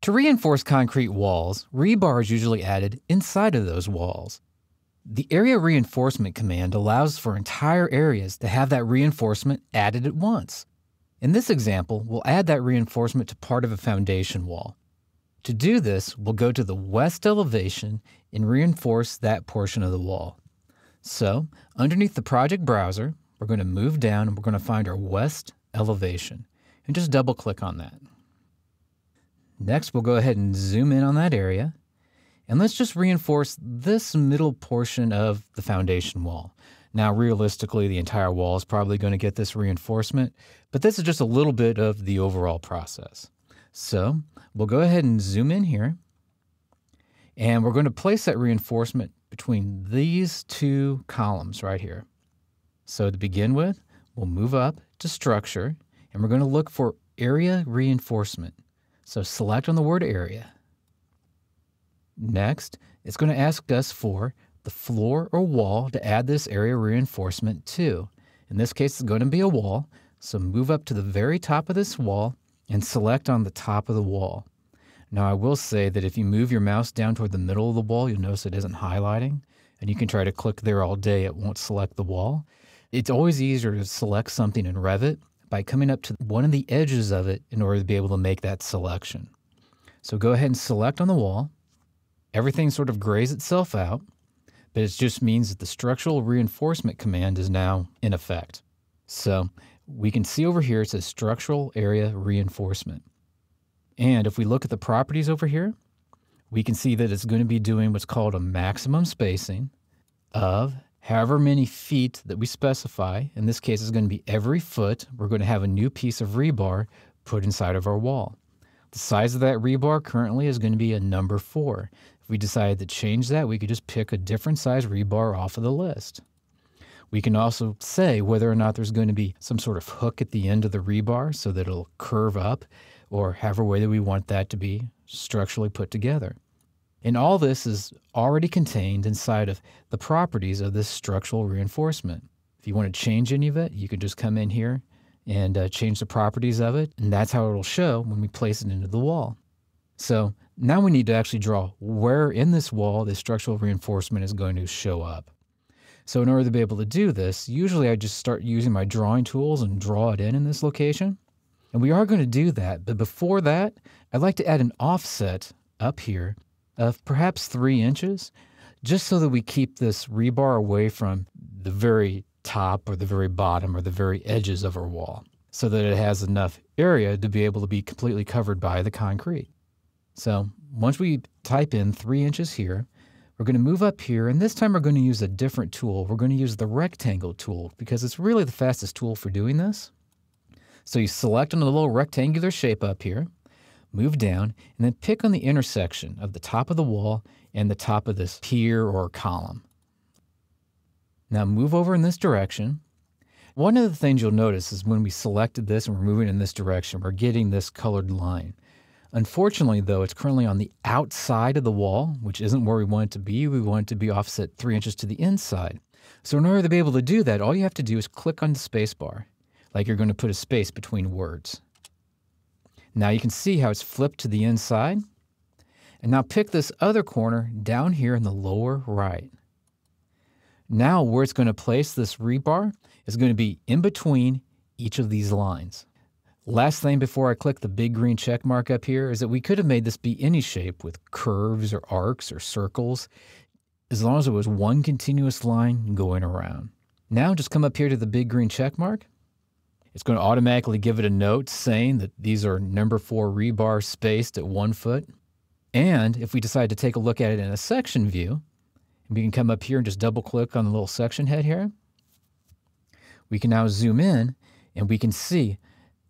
To reinforce concrete walls, rebar is usually added inside of those walls. The area reinforcement command allows for entire areas to have that reinforcement added at once. In this example, we'll add that reinforcement to part of a foundation wall. To do this, we'll go to the west elevation and reinforce that portion of the wall. So, underneath the project browser, we're going to move down and we're going to find our west elevation and just double click on that. Next, we'll go ahead and zoom in on that area, and let's just reinforce this middle portion of the foundation wall. Now, realistically, the entire wall is probably going to get this reinforcement, but this is just a little bit of the overall process. So, we'll go ahead and zoom in here, and we're going to place that reinforcement between these two columns right here. So, to begin with, we'll move up to Structure, and we're going to look for Area Reinforcement. So select on the word area. Next, it's going to ask us for the floor or wall to add this area reinforcement to. In this case, it's going to be a wall, so move up to the very top of this wall and select on the top of the wall. Now, I will say that if you move your mouse down toward the middle of the wall, you'll notice it isn't highlighting, and you can try to click there all day, it won't select the wall. It's always easier to select something in Revit by coming up to one of the edges of it in order to be able to make that selection. So go ahead and select on the wall. Everything sort of grays itself out, but it just means that the structural reinforcement command is now in effect. So we can see over here it says structural area reinforcement. And if we look at the properties over here, we can see that it's going to be doing what's called a maximum spacing of however many feet that we specify. In this case, it's going to be every foot. We're going to have a new piece of rebar put inside of our wall. The size of that rebar currently is going to be a number 4. If we decided to change that, we could just pick a different size rebar off of the list. We can also say whether or not there's going to be some sort of hook at the end of the rebar so that it'll curve up, or however way that we want that to be structurally put together. And all this is already contained inside of the properties of this structural reinforcement. If you want to change any of it, you can just come in here and change the properties of it, and that's how it'll show when we place it into the wall. So now we need to actually draw where in this wall this structural reinforcement is going to show up. So in order to be able to do this, usually I just start using my drawing tools and draw it in this location. And we are going to do that, but before that, I'd like to add an offset up here of perhaps 3 inches, just so that we keep this rebar away from the very top or the very bottom or the very edges of our wall, so that it has enough area to be able to be completely covered by the concrete. So once we type in 3 inches here, we're going to move up here, and this time we're going to use a different tool. We're going to use the rectangle tool because it's really the fastest tool for doing this. So you select on the little rectangular shape up here, move down, and then pick on the intersection of the top of the wall and the top of this pier or column. Now move over in this direction. One of the things you'll notice is when we selected this and we're moving in this direction, we're getting this colored line. Unfortunately, though, it's currently on the outside of the wall, which isn't where we want it to be. We want it to be offset 3 inches to the inside. So in order to be able to do that, all you have to do is click on the space bar, like you're going to put a space between words. Now you can see how it's flipped to the inside. And now pick this other corner down here in the lower right. Now where it's going to place this rebar is going to be in between each of these lines. Last thing before I click the big green check mark up here is that we could have made this be any shape with curves or arcs or circles, as long as it was one continuous line going around. Now just come up here to the big green check mark. It's going to automatically give it a note saying that these are number 4 rebar spaced at 1 foot. And if we decide to take a look at it in a section view, we can come up here and just double click on the little section head here. We can now zoom in and we can see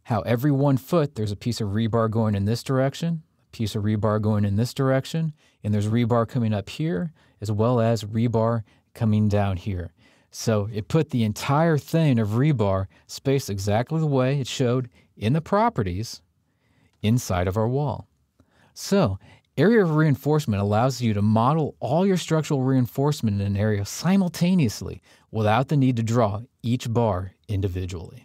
how every 1 foot there's a piece of rebar going in this direction, a piece of rebar going in this direction, and there's rebar coming up here as well as rebar coming down here. So it put the entire thing of rebar spaced exactly the way it showed in the properties inside of our wall. So area of reinforcement allows you to model all your structural reinforcement in an area simultaneously without the need to draw each bar individually.